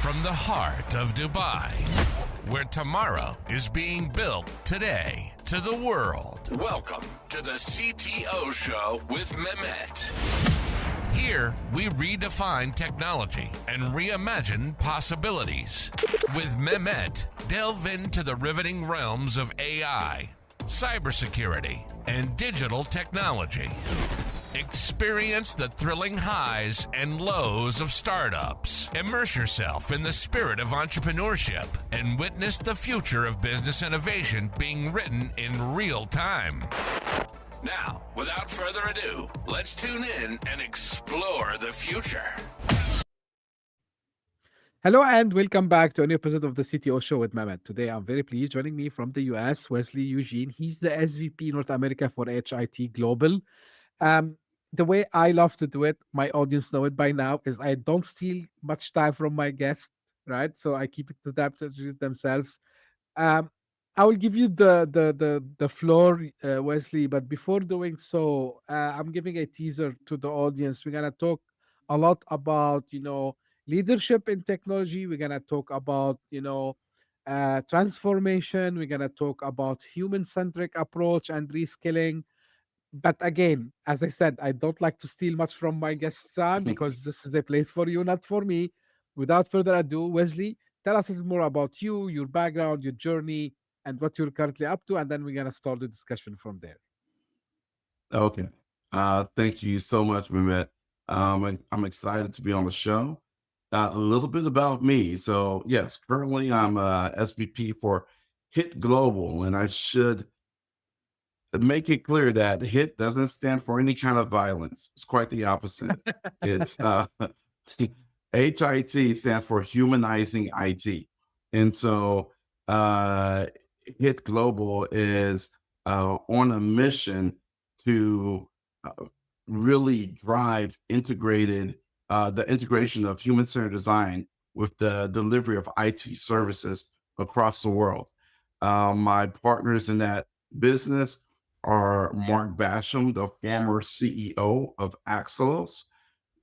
From the heart of Dubai, where tomorrow is being built today, to the world. Welcome to the CTO Show with Mehmet. Here, we redefine technology and reimagine possibilities. With Mehmet, delve into the riveting realms of AI, cybersecurity, and digital technology. Experience the thrilling highs and lows of startups. Immerse yourself in the spirit of entrepreneurship and witness the future of business innovation being written in real time. Now, without further ado, let's tune in and explore the future. Hello and welcome back to a new episode of the CTO Show with Mehmet. Today, I'm very pleased. Joining me from the US, Wesley Eugene. He's the SVP North America for HIT Global. The way I love to do it, my audience know it by now, is I don't steal much time from my guests, right? So I keep it to them to introduce themselves. Um, I will give you the floor, Wesley. But before doing so, I'm giving a teaser to the audience. We're gonna talk a lot about leadership in technology. We're gonna talk about transformation. We're gonna talk about human centric approach and reskilling. But again, as I said, I don't like to steal much from my guest's time because this is the place for you, not for me. Without further ado, Wesley, tell us a little more about you, your background, your journey, and what you're currently up to, and then we're gonna start the discussion from there. Okay. Thank you so much, Mehmet. I'm excited to be on the show. A little bit about me. So yes, currently I'm SVP for HIT Global, and I should make it clear that HIT doesn't stand for any kind of violence. It's quite the opposite. It's HIT stands for humanizing IT. And so HIT Global is on a mission to really drive the integration of human-centered design with the delivery of IT services across the world. My partners in that business are Mark Basham, the former CEO of Axelos,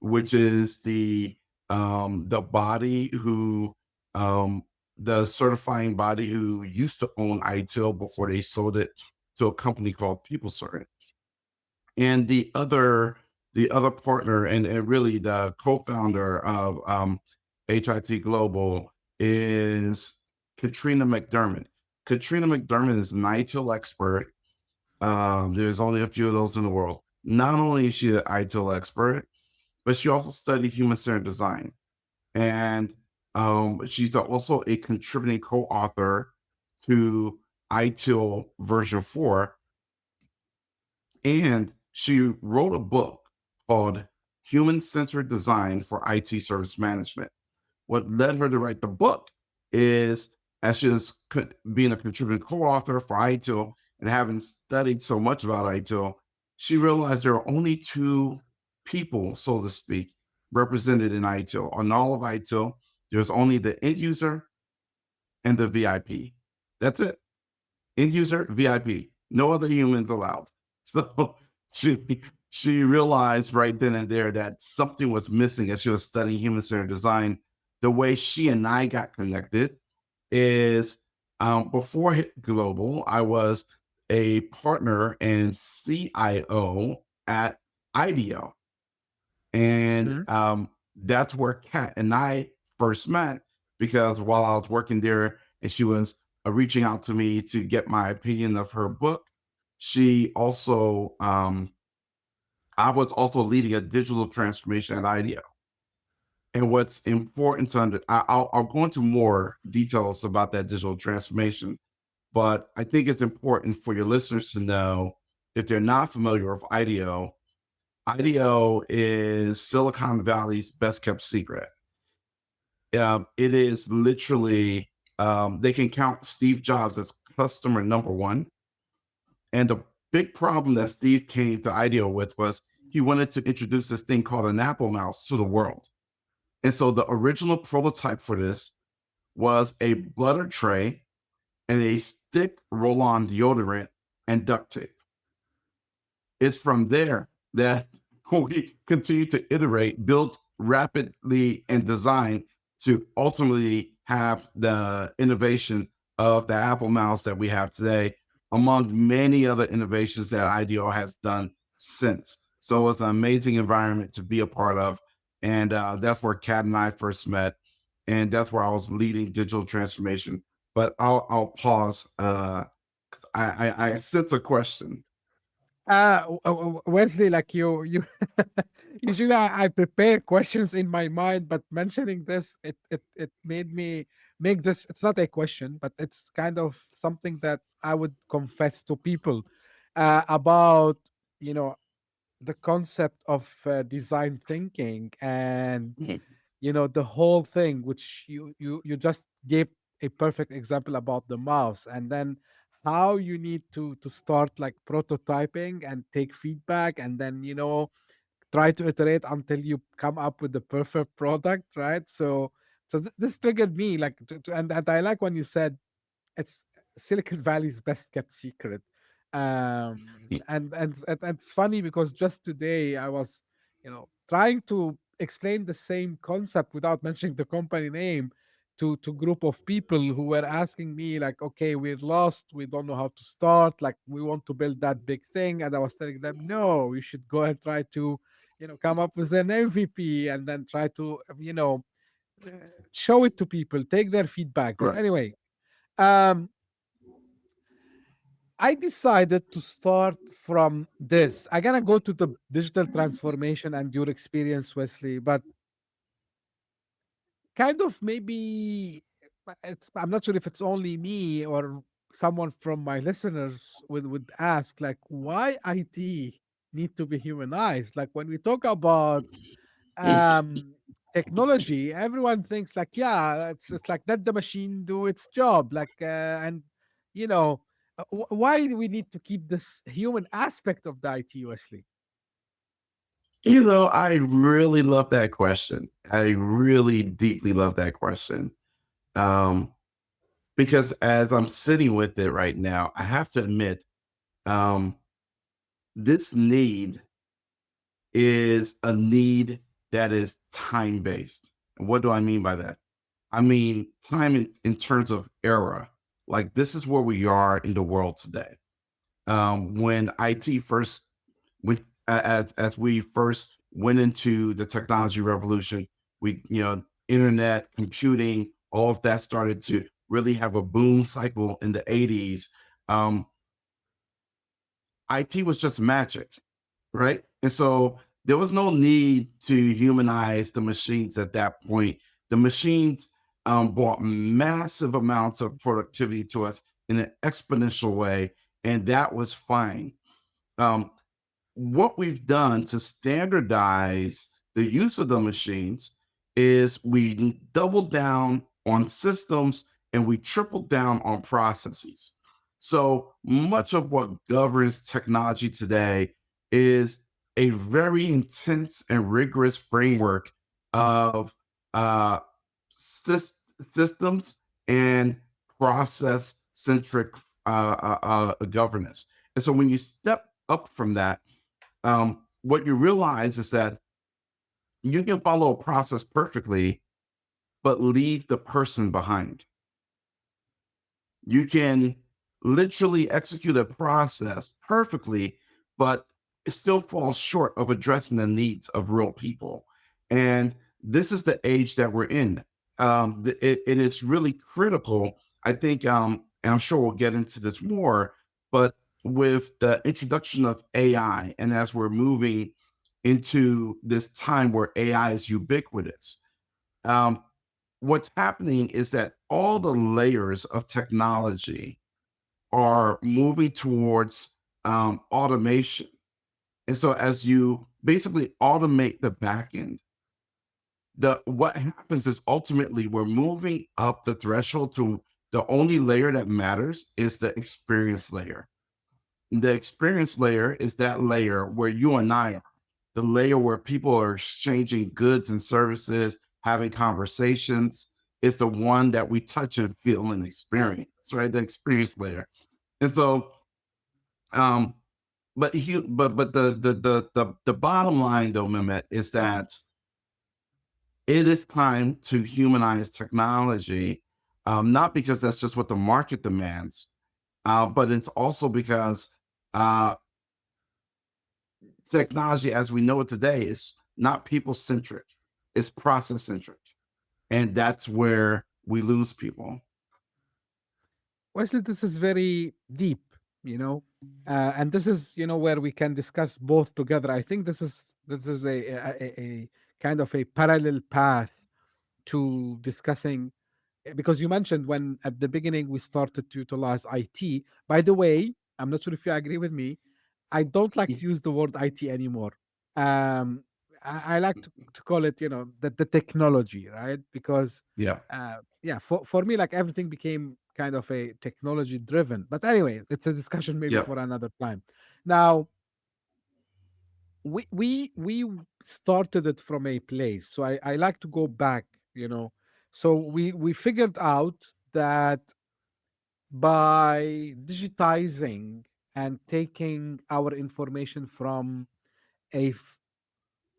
which is the body who the certifying body who used to own ITIL before they sold it to a company called PeopleCert. And the other partner and really the co-founder of HIT Global is Katrina McDermott. Katrina McDermott is an ITIL expert. There's only a few of those in the world. Not only is she an ITIL expert, but she also studied human-centered design. And she's also a contributing co-author to ITIL version 4. And she wrote a book called Human-Centered Design for IT Service Management. What led her to write the book is, as she was being a contributing co-author for ITIL and having studied so much about ITIL, she realized there are only two people, so to speak, represented in ITIL. On all of ITIL, there's only the end user and the VIP. That's it. End user, VIP. No other humans allowed. So she realized right then and there that something was missing as she was studying human-centered design. The way she and I got connected is before HIT Global, I was a partner and CIO at IDEO. And that's where Kat and I first met, because while I was working there and she was reaching out to me to get my opinion of her book, she also, I was also leading a digital transformation at IDEO. And what's important to I'll go into more details about that digital transformation, but I think it's important for your listeners to know, if they're not familiar with IDEO, IDEO is Silicon Valley's best kept secret. It is literally, they can count Steve Jobs as customer number one. And the big problem that Steve came to IDEO with was he wanted to introduce this thing called an Apple mouse to the world. And so the original prototype for this was a butter tray and a stick roll-on deodorant and duct tape. It's from there that we continue to iterate, build rapidly, and design to ultimately have the innovation of the Apple mouse that we have today, among many other innovations that IDEO has done since. So it's an amazing environment to be a part of. And that's where Kat and I first met. And that's where I was leading digital transformation. But I'll pause. 'Cause I sense a question. Wesley, like you usually I prepare questions in my mind, but mentioning this, it made me make this. It's not a question, but it's kind of something that I would confess to people about, you know, the concept of design thinking and the whole thing, which you just gave a perfect example about the mouse, and then how you need to start like prototyping and take feedback, and then try to iterate until you come up with the perfect product, right? So this triggered me, like and I like when you said it's Silicon Valley's best kept secret. And it's funny because just today I was, trying to explain the same concept without mentioning the company name to group of people who were asking me like, okay, we're lost, we don't know how to start, like we want to build that big thing, and I was telling them, no, you should go and try to, come up with an MVP and then try to, uh, show it to people, take their feedback. But Correct. anyway, um, I decided to start from this. I gotta go to the digital transformation and your experience, Wesley, but kind of maybe I'm not sure if it's only me or someone from my listeners would ask like why IT need to be humanized. Like when we talk about um technology, everyone thinks like, yeah, it's like let the machine do its job, like and you know why do we need to keep this human aspect of the IT, Wesley? I really love that question. I really deeply love that question. Um, because as I'm sitting with it right now, I have to admit, um, this need is a need that is time based. And what do I mean by that? I mean time in terms of era. Like this is where we are in the world today. When IT first went, as we first went into the technology revolution, internet, computing, all of that started to really have a boom cycle in the 80s. Um, IT was just magic, right? And so there was no need to humanize the machines at that point. The machines brought massive amounts of productivity to us in an exponential way, and that was fine. Um, what we've done to standardize the use of the machines is we doubled down on systems and we tripled down on processes. So much of what governs technology today is a very intense and rigorous framework of uh, sys- systems and process centric governance. And so when you step up from that, what you realize is that you can follow a process perfectly, but leave the person behind. You can literally execute a process perfectly, but it still falls short of addressing the needs of real people. And this is the age that we're in. And it's really critical. I think, and I'm sure we'll get into this more, but with the introduction of AI, and as we're moving into this time where AI is ubiquitous, um, what's happening is that all the layers of technology are moving towards automation. And so as you basically automate the back end, what happens is ultimately we're moving up the threshold to the only layer that matters is the experience layer. The experience layer is that layer where you and I are, the layer where people are exchanging goods and services, having conversations. Is the one that we touch and feel and experience, right? The experience layer. And so, um, but, but, the, bottom line though, Mehmet, is that it is time to humanize technology, not because that's just what the market demands, but it's also because uh, technology as we know it today is not people centric, it's process centric. And that's where we lose people. Wesley, this is very deep, you know, and this is, where we can discuss both together. I think this is a kind of a parallel path to discussing, because you mentioned when at the beginning we started to utilize IT. By the way, I'm not sure if you agree with me. I don't like to use the word IT anymore. Um, I like to call it, the technology, right? Because, Yeah. yeah, for me, like everything became kind of a technology driven. But anyway, it's a discussion maybe Yep. for another time. Now, we started it from a place, so I like to go back, so we figured out that by digitizing and taking our information from a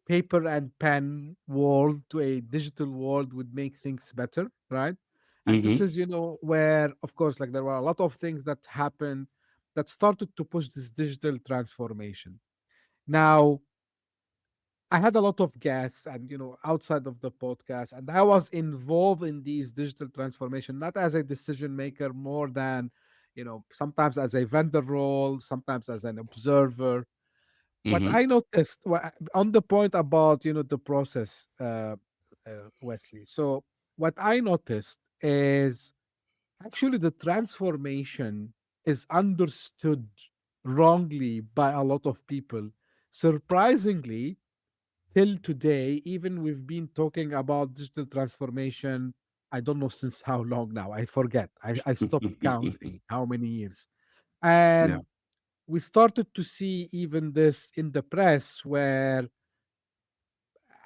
paper and pen world to a digital world would make things better, right? And this Hmm. is, where, of course, like there were a lot of things that happened that started to push this digital transformation. Now, I had a lot of guests and, outside of the podcast, and I was involved in these digital transformation, not as a decision maker, more than, sometimes as a vendor role, sometimes as an observer. What Hmm. I noticed on the point about, the process, Wesley. So what I noticed is actually the transformation is understood wrongly by a lot of people. Surprisingly, till today, even we've been talking about digital transformation, I don't know since how long now. I forget. I stopped counting how many years. Yeah. And we started to see even this in the press where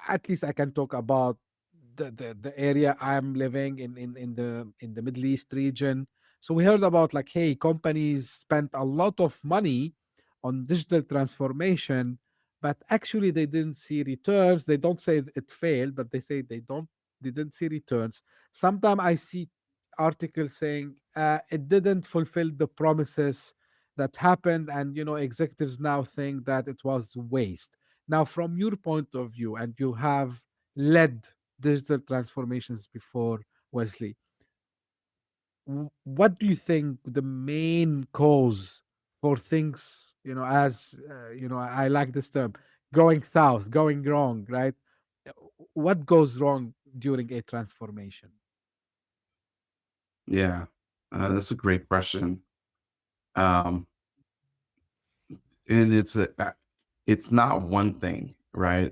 at least I can talk about the area I'm living in the Middle East region. So we heard about like, hey, companies spent a lot of money on digital transformation, but actually they didn't see returns. They don't say it failed, but they say they didn't see returns. Sometimes I see articles saying it didn't fulfill the promises that happened, and executives now think that it was waste. Now, from your point of view, and you have led digital transformations before, Wesley, what do you think the main cause for things, as I like this term, going south, going wrong, right? What goes wrong during a transformation? Yeah. That's a great question. Um, and it's not one thing, right?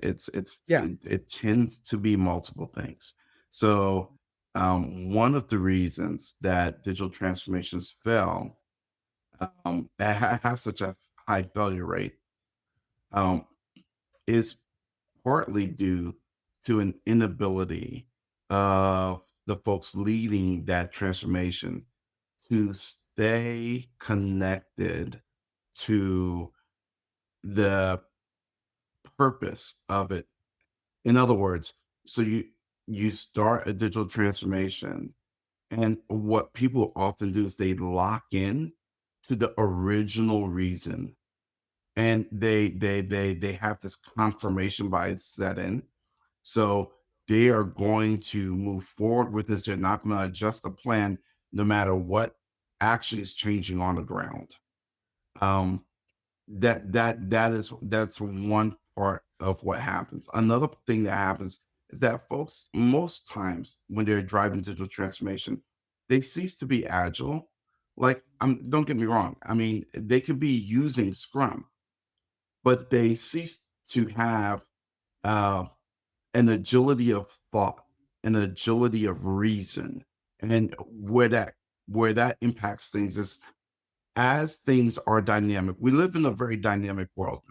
Yeah. It tends to be multiple things. So one of the reasons that digital transformations fail, have such a high failure rate, um, is partly due to an inability of the folks leading that transformation to stay connected to the purpose of it. In other words, so you start a digital transformation, and what people often do is they lock in to the original reason, and they have this confirmation bias set in. So they are going to move forward with this. They're not going to adjust the plan no matter what actually is changing on the ground. Um, that's one part of what happens. Another thing that happens is that folks, most times when they're driving digital transformation, they cease to be agile. Like, don't get me wrong. I mean, they could be using Scrum, but they cease to have uh, an agility of thought, an agility of reason, and where that impacts things is as things are dynamic. We live in a very dynamic world,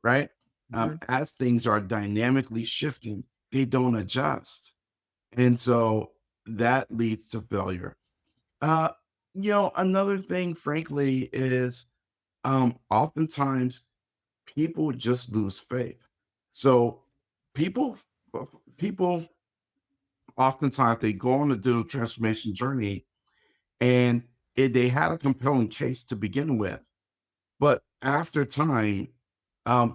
right? Mhm. As things are dynamically shifting, they don't adjust, and so that leads to failure. Uh, another thing, frankly, is oftentimes people just lose faith. So people people oftentimes they go on a digital transformation journey and they had a compelling case to begin with, but after time,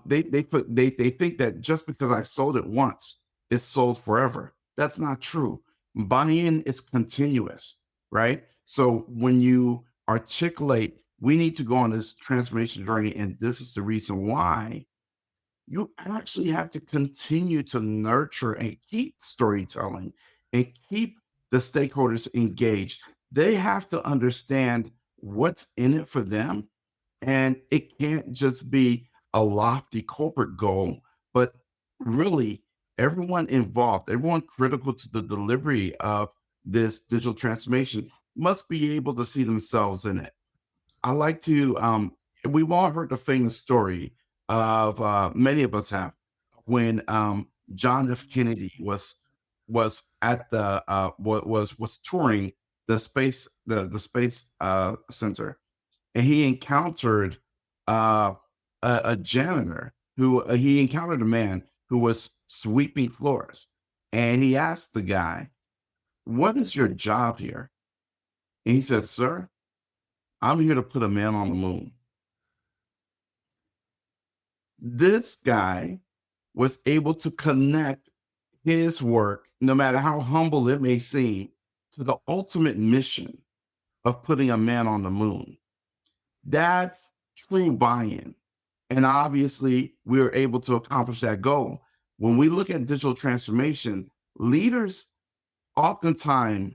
they think that just because I sold it once, it's sold forever. That's not true. Buy-in is continuous, right? So when you articulate, we need to go on this transformation journey, and this is the reason why, you actually have to continue to nurture and keep storytelling and keep the stakeholders engaged. They have to understand what's in it for them. And it can't just be a lofty corporate goal, but really everyone involved, everyone critical to the delivery of this digital transformation must be able to see themselves in it. I like to, we've all heard the famous story of, many of us have, when John F. Kennedy was at the was touring the space center, and he encountered uh, a janitor who he encountered a man who was sweeping floors, and he asked the guy, "What is your job here?" And he said, "Sir, I'm here to put a man on the moon." This guy was able to connect his work, no matter how humble it may seem, to the ultimate mission of putting a man on the moon. That's true buy-in. And obviously, we were able to accomplish that goal. When we look at digital transformation, leaders oftentimes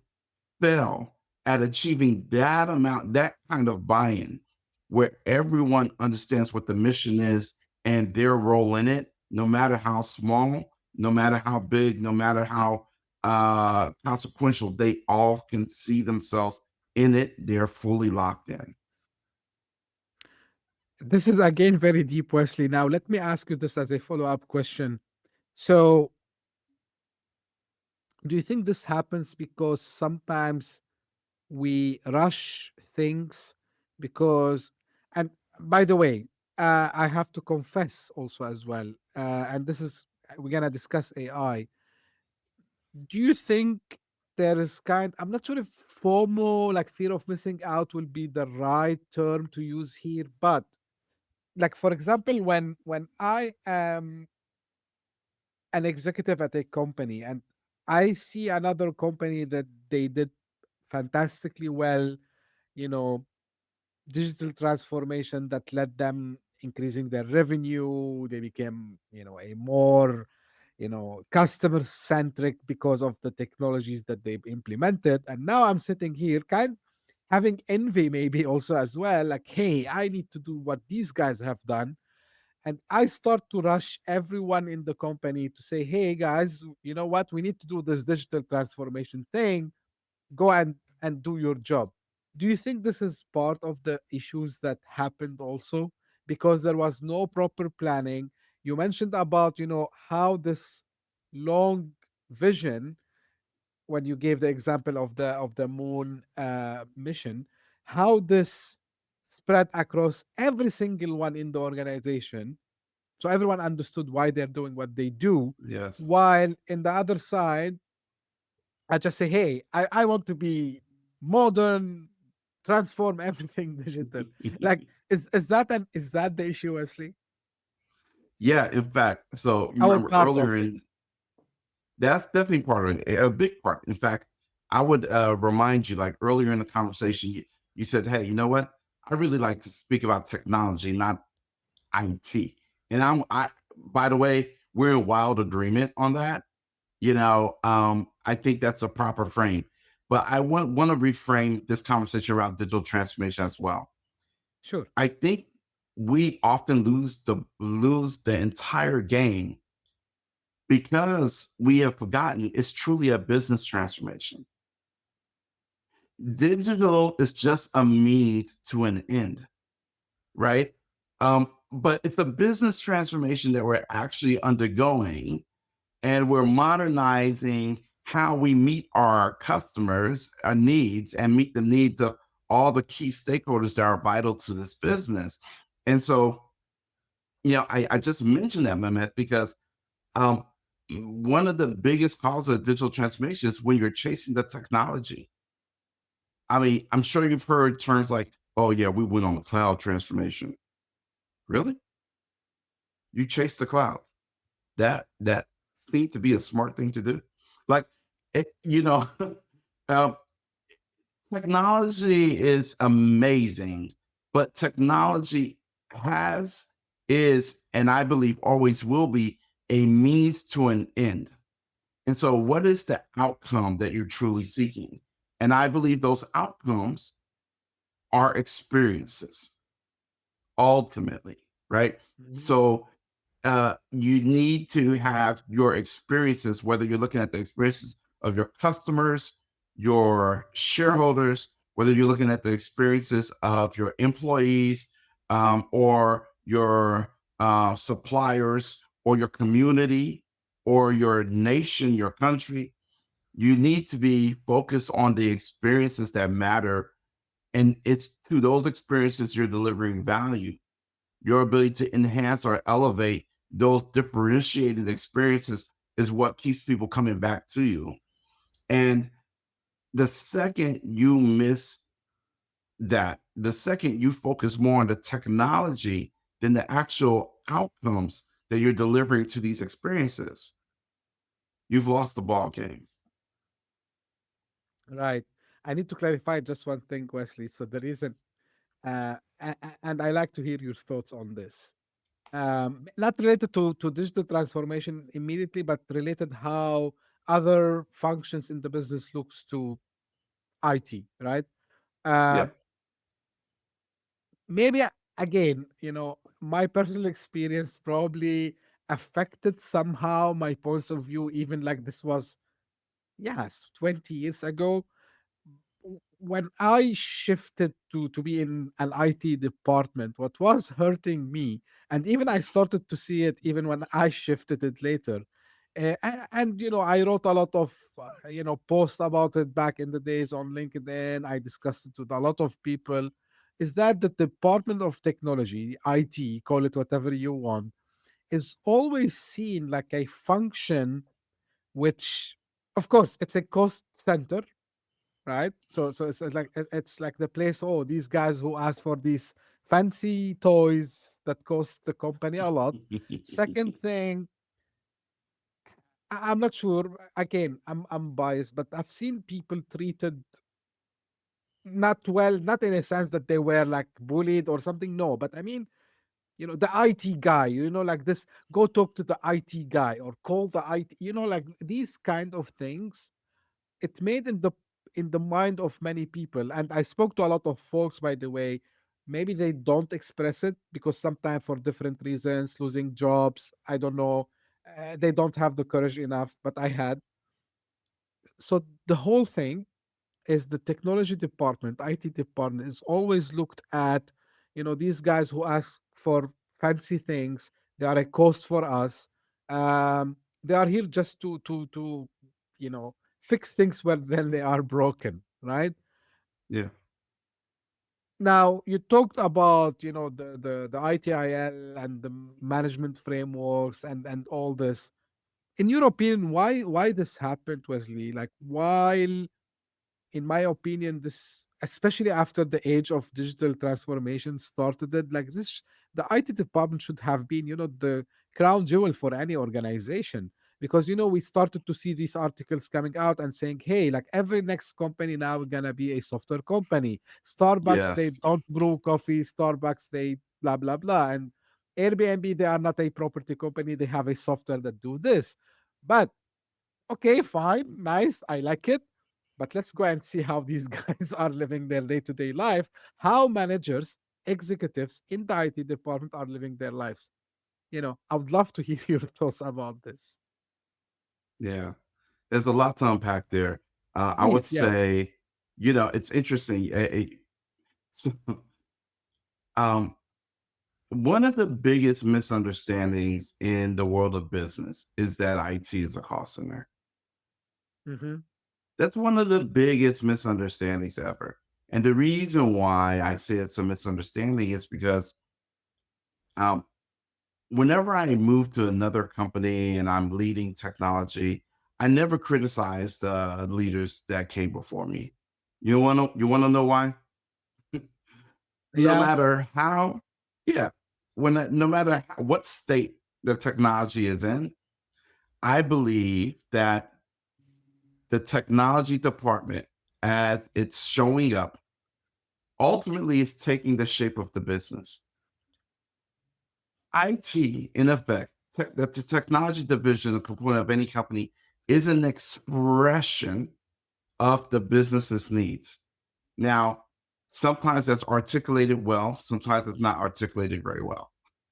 fail at achieving that amount, that kind of buy-in, where everyone understands what the mission is and their role in it, no matter how small, no matter how big, no matter how consequential, they all can see themselves in it. They're fully locked in. This is again very deep, Wesley. Now, let me ask you this as a follow up question. So, do you think this happens because sometimes we rush things? Because, and by the way, I have to confess also as well, and this is, we're gonna discuss AI. Do you think there is kind, I'm not sure if FOMO, like fear of missing out, will be the right term to use here, but like for example, when I am an executive at a company and I see another company that they did fantastically well, you know, digital transformation that led them increasing their revenue, they became, you know, a more, you know, customer centric because of the technologies that they've implemented. And now I'm sitting here kind having envy maybe also as well, like, hey, I need to do what these guys have done. And I start to rush everyone in the company to say, hey guys, you know what, we need to do this digital transformation thing. Go and do your job. Do you think this is part of the issues that happened also because there was no proper planning? You mentioned about, you know, how this long vision, when you gave the example of the moon mission, how this spread across every single one in the organization, so everyone understood why they're doing what they do. Yes. While in the other side, I just say, hey, I want to be modern, transform everything digital. Like, is that the issue, Wesley? Yeah, in fact, so you Our remember part earlier of it. in that's definitely part of it, a big part. In fact, I would remind you, like earlier in the conversation, you said, "Hey, you know what? I really like to speak about technology, not IT." And by the way, we're in wild agreement on that. I think that's a proper frame. But I want to reframe this conversation around digital transformation as well. Sure. I think we often lose the entire game because we have forgotten it's truly a business transformation. Digital is just a means to an end, right? But it's a business transformation that we're actually undergoing, and we're modernizing how we meet our customers, our needs, and meet the needs of all the key stakeholders that are vital to this business. And so, I just mentioned that, Mehmet, because um, one of the biggest causes of digital transformation is when you're chasing the technology. I mean, I'm sure you've heard terms like, oh, yeah, we went on the cloud transformation. Really? You chase the cloud. That seemed to be a smart thing to do. Like, um, technology is amazing, but technology has, is, and I believe always will be a means to an end. And so, what is the outcome that you're truly seeking? And I believe those outcomes are experiences ultimately, right? Mhm. So, you need to have your experiences, whether you're looking at the experiences of your customers, your shareholders, whether you're looking at the experiences of your employees, or your suppliers, or your community, or your nation, your country. You need to be focused on the experiences that matter. And it's to those experiences you're delivering value. Your ability to enhance or elevate those differentiated experiences is what keeps people coming back to you. And the second you miss that, the second you focus more on the technology than the actual outcomes that you're delivering to these experiences, you've lost the ball game. Right. I need to clarify just one thing, Wesley. So the reason, and I like to hear your thoughts on this. Not related to digital transformation immediately, but related how other functions in the business looks to IT, right? Yeah. Um, maybe again, my personal experience probably affected somehow my points of view, even like this was, yes, 20 years ago. When I shifted to be in an IT department, what was hurting me, and even I started to see it even when I shifted it later. And I wrote a lot of posts about it back in the days on LinkedIn. I discussed it with a lot of people. Is that the Department of Technology, IT, call it whatever you want, is always seen like a function which, of course, it's a cost center, right? So it's like the place. Oh, these guys who ask for these fancy toys that cost the company a lot. Second thing, I'm not sure. Again, I'm biased, but I've seen people treated not well, not in a sense that they were like bullied or something. No, but I mean, the IT guy. Like this. Go talk to the IT guy or call the IT. Like these kind of things it made in the mind of many people. And I spoke to a lot of folks, by the way. Maybe they don't express it because sometimes for different reasons, losing jobs, I don't know, they don't have the courage enough, but I had. So the whole thing is the technology department, IT department is always looked at, these guys who ask for fancy things. They are a cost for us. They are here just to fix things when then they are broken, right? Yeah. Now you talked about the ITIL and the management frameworks and all this. In your opinion, why this happened, Wesley? Like while in my opinion, this, especially after the age of digital transformation started, it like this, the IT department should have been, the crown jewel for any organization. Because we started to see these articles coming out and saying, hey, like every next company now gonna be a software company. Starbucks, they Yes. don't brew coffee. Starbucks, they blah blah blah. And Airbnb, they are not a property company. They have a software that do this. But okay, fine, nice, I like it. But let's go and see how these guys are living their day to day life, how managers, executives in the IT department are living their lives. I would love to hear your thoughts about this. Yeah. There's a lot to unpack there. I would Please, yeah. say, it's interesting. So, um, one of the biggest misunderstandings in the world of business is that IT is a cost center. Hmm. That's one of the biggest misunderstandings ever. And the reason why I say it's a misunderstanding is because um, whenever I move to another company and I'm leading technology, I never criticize the leaders that came before me. You want to know why? No Yeah. matter how, yeah, no matter what state the technology is in, I believe that the technology department, as it's showing up, ultimately is taking the shape of the business. IT, in effect, the technology division, a component of any company, is an expression of the business's needs. Now, sometimes that's articulated well, sometimes it's not articulated very well.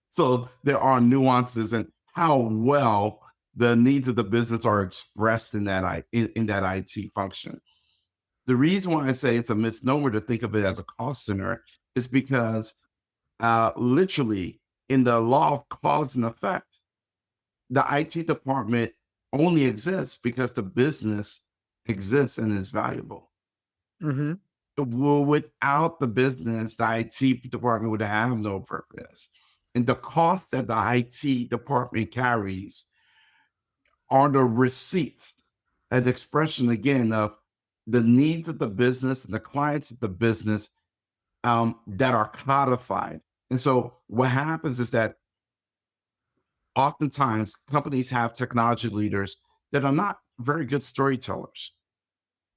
So there are nuances in how well the needs of the business are expressed in in that IT function. The reason why I say it's a misnomer to think of it as a cost center is because literally in the law of cause and effect, the IT department only exists because the business exists and is valuable. Mm-hmm. Well, without the business, the IT department would have no purpose. And the cost that the IT department carries are the receipts, an expression again of the needs of the business and the clients of the business that are codified. And so what happens is that oftentimes companies have technology leaders that are not very good storytellers.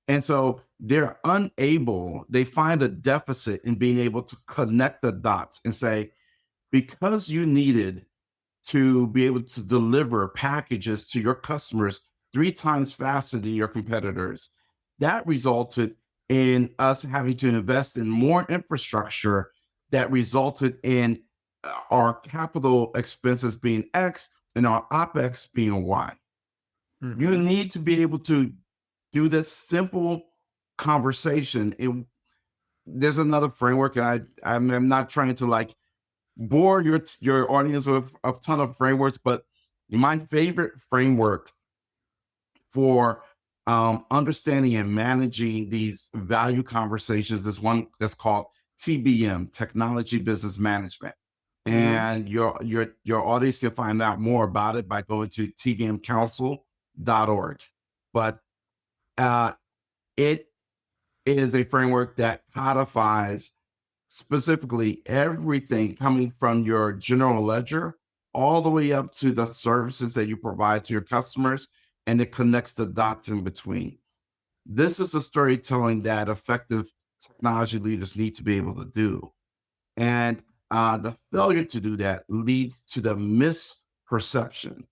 And so they're unable, they find a deficit in being able to connect the dots and say, because you needed to be able to deliver packages to your customers 3 times faster than your competitors, that resulted in us having to invest in more infrastructure that resulted in our capital expenses being X and our OpEx being Y. You Mm-hmm. need to be able to do this simple conversation. There's another framework, and I'm not trying to like bore your audience with a ton of frameworks, but my favorite framework for understanding and managing these value conversations is one that's called TBM, Technology Business Management. Mm-hmm. And your audience can find out more about it by going to tbmcouncil.org. But uh, it is a framework that codifies specifically everything coming from your general ledger all the way up to the services that you provide to your customers, and it connects the dots in between. This is a storytelling that effective technology leaders need to be able to do. And the failure to do that leads to the misperception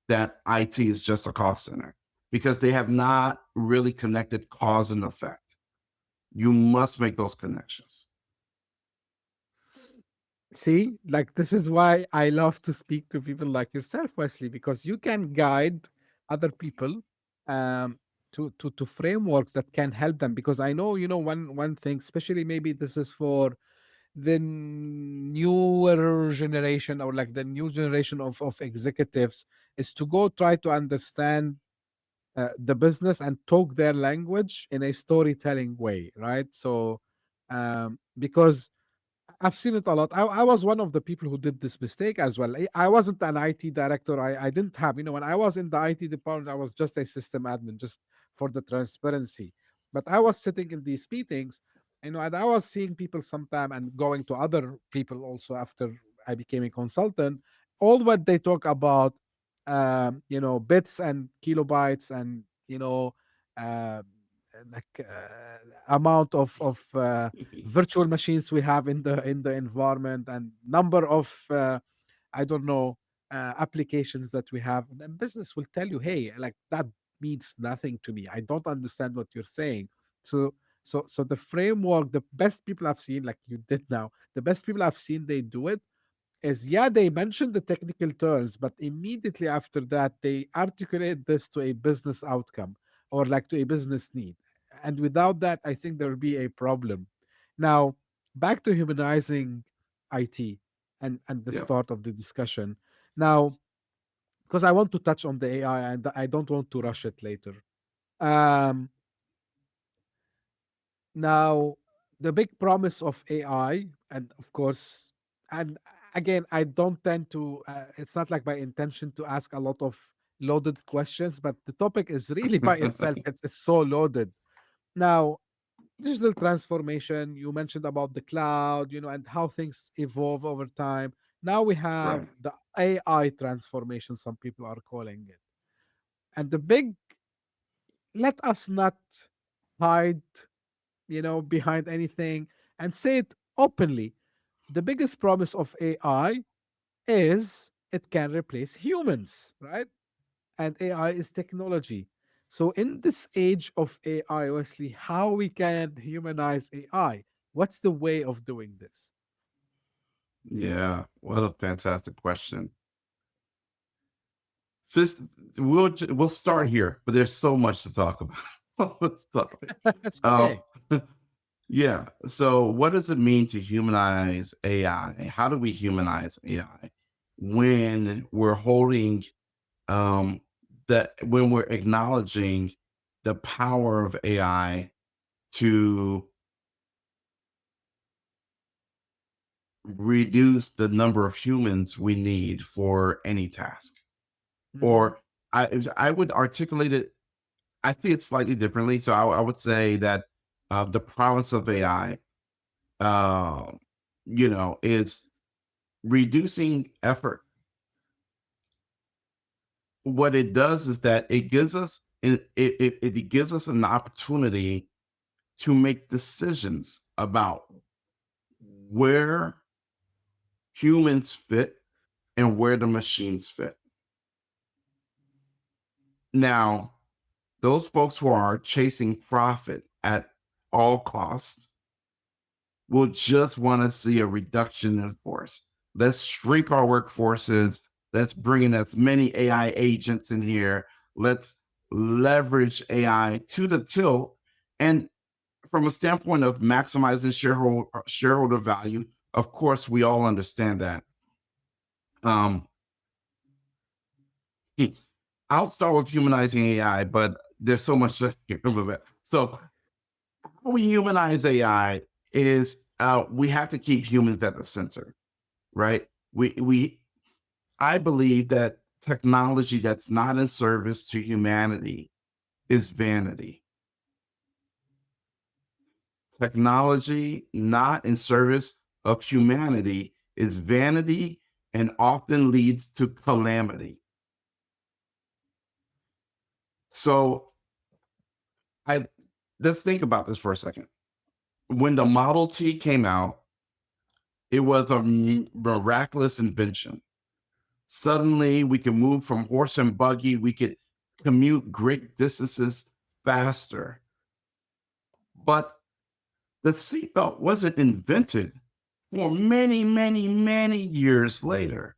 that IT is just a cost center because they have not really connected cause and effect. You must make those connections. See, like this is why I love to speak to people like yourself, Wesley, because you can guide other people um, to frameworks that can help them. Because I know, one thing, especially maybe this is for the newer generation or like the new generation of executives, is to go try to understand the business and talk their language in a storytelling way, right? So, because I've seen it a lot. I was one of the people who did this mistake as well. I wasn't an IT director. I didn't have, when I was in the IT department, I was just a system admin, just for the transparency. But I was sitting in these meetings, and I was seeing people sometime and going to other people also after I became a consultant. All what they talk about, bits and kilobytes and, uh, like amount of virtual machines we have in the environment and number of I don't know applications that we have. And business will tell you, hey, like that means nothing to me. I don't understand what you're saying. So so so the framework, the best people I've seen, like you did now, the best people I've seen, they do it is, yeah, they mention the technical terms, but immediately after that they articulate this to a business outcome or like to a business need. And without that, I think there will be a problem. Now, back to humanizing IT and the Yeah. start of the discussion. Now, because I want to touch on the AI and I don't want to rush it later. Um, Now, the big promise of AI, and of course, and again, I don't tend to, it's not like my intention to ask a lot of loaded questions, but the topic is really by itself, it's so loaded. Now, digital transformation, you mentioned about the cloud, and how things evolve over time. Now we have Right. the AI transformation, some people are calling it. And the big, let us not hide, behind anything and say it openly. The biggest promise of AI is it can replace humans, right? And AI is technology. So in this age of AI, Wesley, how we can humanize AI? What's the way of doing this? Yeah. What a fantastic question. Sis, we'll start here, but there's so much to talk about. Let's talk. That's Um, okay. yeah. So, what does it mean to humanize AI? How do we humanize AI when we're holding that when we're acknowledging the power of AI to reduce the number of humans we need for any task? Hmm. Or I would articulate it. I see it slightly differently. So I would say that the promise of AI, uh, is reducing effort. What it does is that it gives us an opportunity to make decisions about where humans fit and where the machines fit. Now, those folks who are chasing profit at all costs will just want to see a reduction in force. Let's shrink our workforces. Let's bring in as many AI agents in here. Let's leverage AI to the tilt. And from a standpoint of maximizing shareholder value, of course, we all understand that. Um, I'll start with humanizing AI, but there's so much to hear about it. So, how we humanize AI is we have to keep humans at the center, right? We I believe that technology that's not in service to humanity is vanity. Technology not in service of humanity is vanity and often leads to calamity. So I let's think about this for a second. When the Model T came out, it was a miraculous invention. Suddenly, we can move from horse and buggy. We could commute great distances faster. But the seatbelt wasn't invented for many, many, many years later.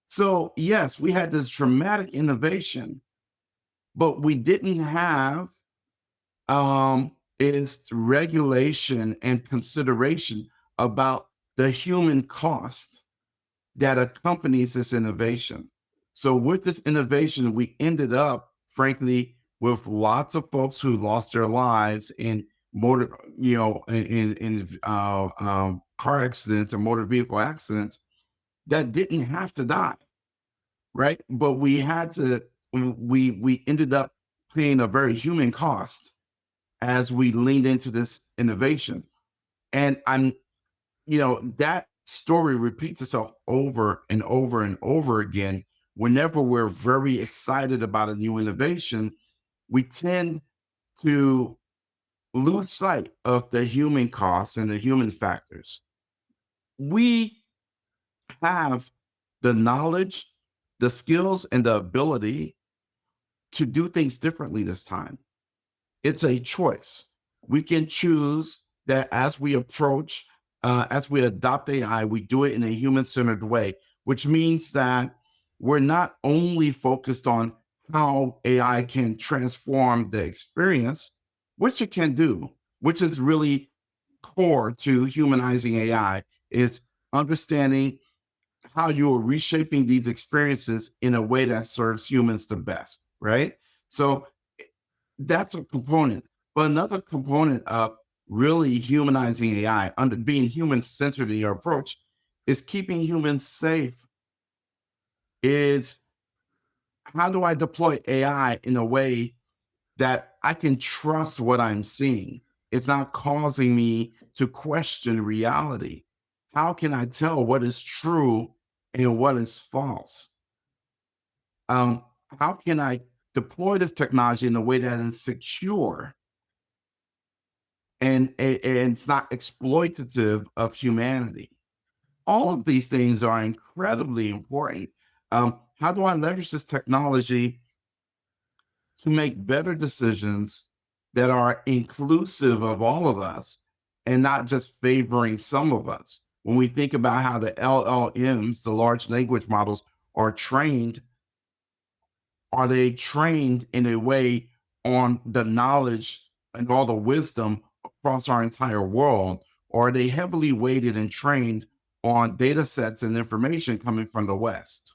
So, yes, we had this dramatic innovation, but we didn't have its regulation and consideration about the human cost that accompanies this innovation. So with this innovation, we ended up, frankly, with lots of folks who lost their lives in car accidents or motor vehicle accidents that didn't have to die, right? But we had to, we ended up paying a very human cost as we leaned into this innovation. And that story repeats itself over and over and over again. Whenever we're very excited about a new innovation, we tend to lose sight of the human costs and the human factors. We have the knowledge, the skills, and the ability to do things differently this time. It's a choice. We can choose that as we adopt AI, we do it in a human centered way, which means that we're not only focused on how AI can transform the experience, which it can do, which is really core to humanizing AI, is understanding how you are reshaping these experiences in a way that serves humans the best, right? So that's a component. But another component of really humanizing AI, under being human centered in your approach, is keeping humans safe. Is how do I deploy AI in a way that I can trust what I'm seeing? It's not causing me to question reality. How can I tell what is true and what is false? Um, how can I deploy this technology in a way that is secure and it's not exploitative of humanity? All of these things are incredibly important. How do I leverage this technology to make better decisions that are inclusive of all of us and not just favoring some of us? When we think about how the LLMs, the large language models, are they trained in a way on the knowledge and all the wisdom across our entire world? Or are they heavily weighted and trained on data sets and information coming from the West?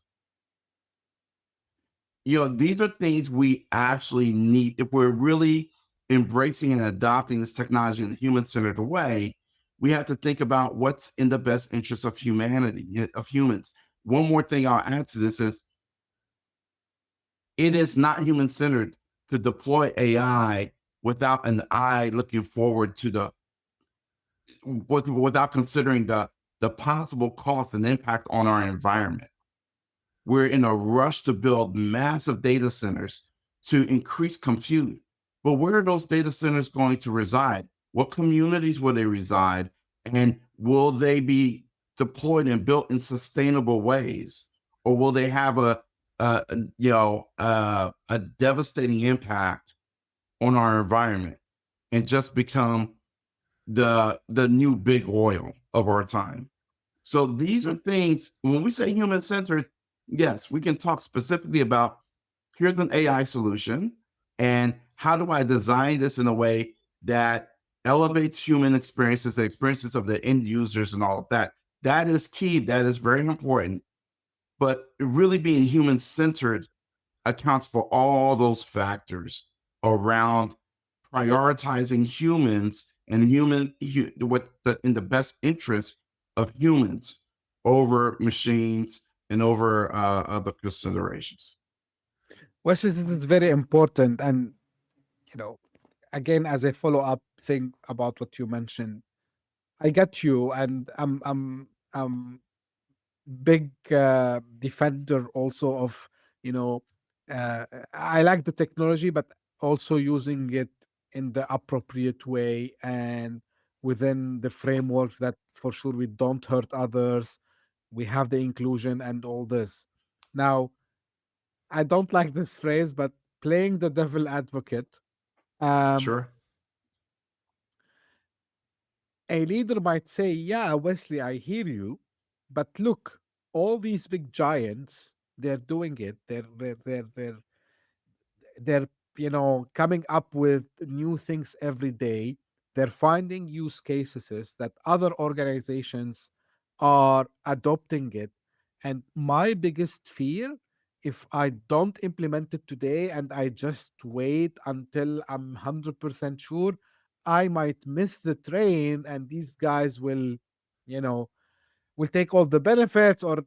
These are things we actually need if we're really embracing and adopting this technology in a human-centered way. We have to think about what's in the best interest of humanity, of humans. One more thing I'll add to this is it is not human-centered to deploy AI without an eye looking forward to without considering the possible cost and impact on our environment. We're in a rush to build massive data centers to increase compute. But where are those data centers going to reside? What communities will they reside? And will they be deployed and built in sustainable ways? Or will they have a devastating impact on our environment and just become the new big oil of our time? So these are things, when we say human centered, yes, we can talk specifically about here's an AI solution and how do I design this in a way that elevates human experiences, the experiences of the end users and all of that. That is key. That is very important. But really being human centered accounts for all those factors around prioritizing humans and in the best interest of humans over machines and over other considerations. Wesley, this is very important. And, you know, again, as a follow up thing about what you mentioned, I get you. And I'm big defender also of, you know, I like the technology, but also using it in the appropriate way and within the frameworks that for sure we don't hurt others. We have the inclusion and all this. Now, I don't like this phrase, but playing the devil advocate, um, Sure. a leader might say, "Yeah, Wesley, I hear you, but look, all these big giants, they're doing it. They're coming up with new things every day. They're finding use cases that other organizations are adopting it. And my biggest fear, if I don't implement it today and I just wait until I'm 100% sure, I might miss the train and these guys you know will take all the benefits, or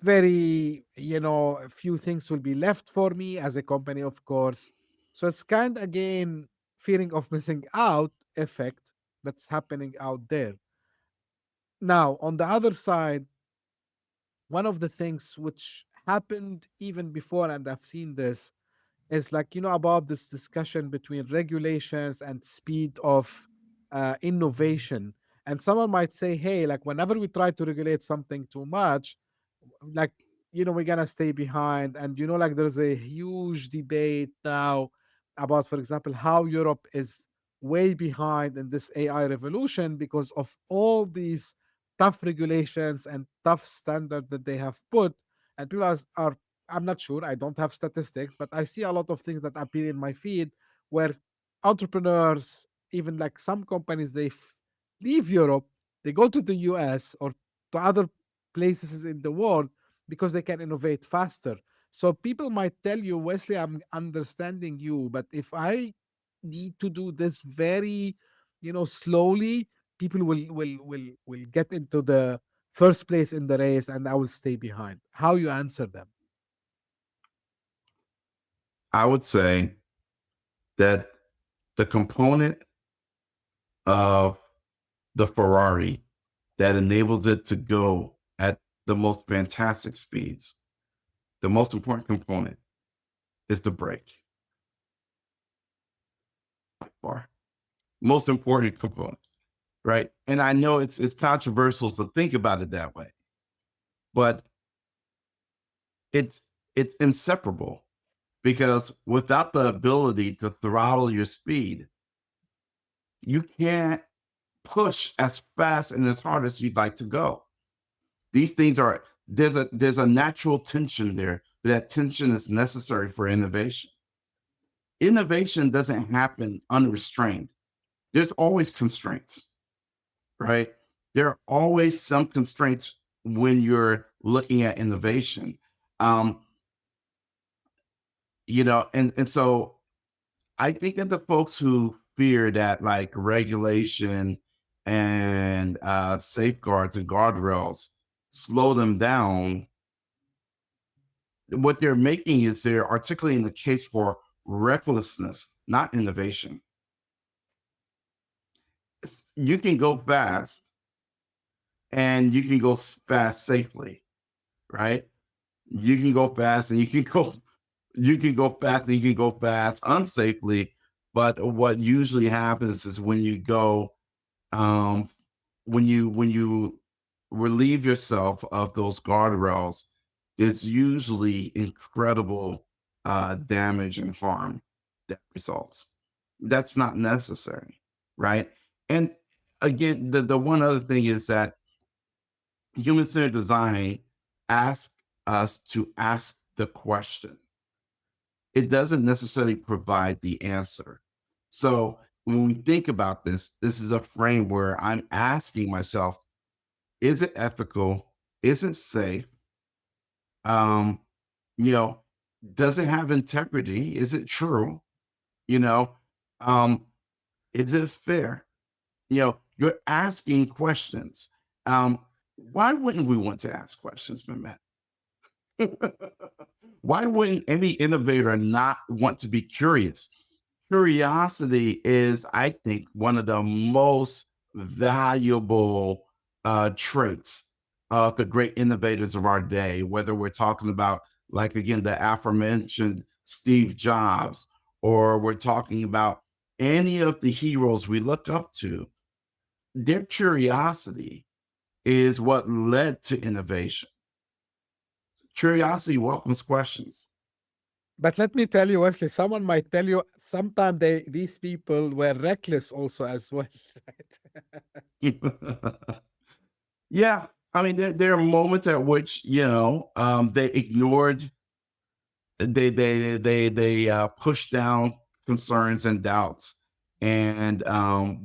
very, a few things will be left for me as a company, of course. So it's kind of, again, fearing of missing out effect that's happening out there. Now, on the other side, one of the things which happened even before, and I've seen this, is like, about this discussion between regulations and speed of innovation. And someone might say, hey, like, whenever we try to regulate something too much, like, we're gonna stay behind. And like, there's a huge debate now about, for example, how Europe is way behind in this AI revolution because of all these tough regulations and tough standards that they have put. And people are, I'm not sure, I don't have statistics, but I see a lot of things that appear in my feed where entrepreneurs, even like some companies, leave Europe, they go to the US or to other places in the world because they can innovate faster. So people might tell you, Wesley, I'm understanding you, but if I need to do this very slowly people will get into the first place in the race, and I will stay behind. How you answer them? I would say that the component of the Ferrari that enables it to go at the most fantastic speeds, the most important component is the brake. Bar. Most important component, right? And I know it's controversial to think about it that way, but it's it's inseparable, because without the ability to throttle your speed, you can't push as fast and as hard as you'd like to go. These things are there's a natural tension there. That tension is necessary for innovation. Innovation doesn't happen unrestrained. There's always constraints, right? There are always some constraints when you're looking at innovation. Um, and so I think that the folks who fear that like regulation and safeguards and guardrails slow them down, what they're making is they're articulating the case for recklessness, not innovation. You can go fast and you can go fast safely, right? You can go fast and you can go fast and you can go fast unsafely. But what usually happens is when you go um, when you relieve yourself of those guardrails, it's usually incredible damage and harm that results. That's not necessary, right? And again, the one other thing is that human-centered design asks us to ask the question. It doesn't necessarily provide the answer. So when we think about this, this is a frame where I'm asking myself, is it ethical? Is it safe? Um, you know, does it have integrity? Is it true? You know, um, is it fair? You're asking questions. Why wouldn't we want to ask questions, Mehmet? Why wouldn't any innovator not want to be curious? Curiosity is, I think, one of the most valuable traits of the great innovators of our day, whether we're talking about, like, again, the aforementioned Steve Jobs, or we're talking about any of the heroes we look up to. Their curiosity is what led to innovation. Curiosity welcomes questions. But let me tell you, Wesley, someone might tell you sometimes these people were reckless also as well, right? Yeah, I mean, there are moments at which they ignored, they pushed down concerns and doubts, and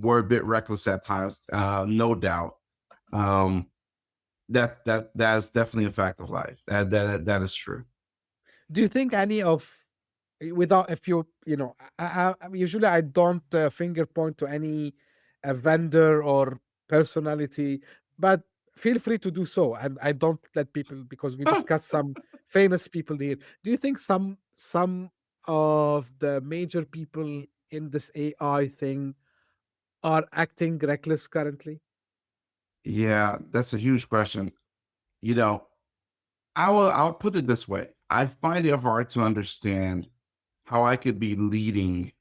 were a bit reckless at times. No doubt, um, that's definitely a fact of life. That is true. Do you think any of without if usually I don't finger point to any vendor or personality, but feel free to do so, and I don't let people, because we discussed some famous people here. Do you think some of the major people in this AI thing are acting reckless currently? Yeah, that's a huge question. You know, I'll put it this way. I find it hard to understand how I could be leading.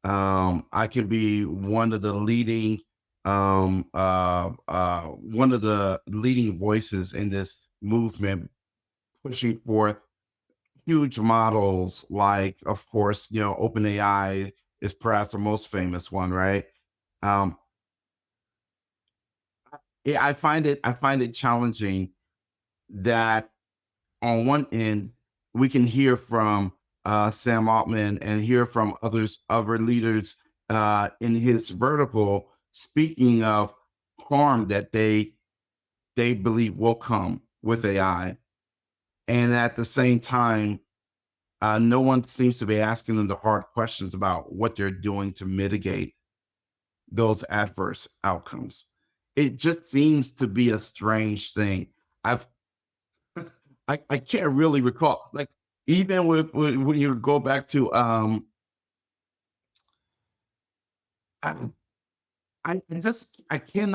I could be one of the leading one of the leading voices in this movement, pushing forth huge models like, of course, OpenAI is perhaps the most famous one, right? Um, yeah, I find it challenging that on one end, we can hear from Sam Altman and hear from other leaders in his vertical, speaking of harm that they believe will come with AI, and at the same time, no one seems to be asking them the hard questions about what they're doing to mitigate those adverse outcomes. It just seems to be a strange thing. I've I can't really recall, like, even with when you go back to I, I can't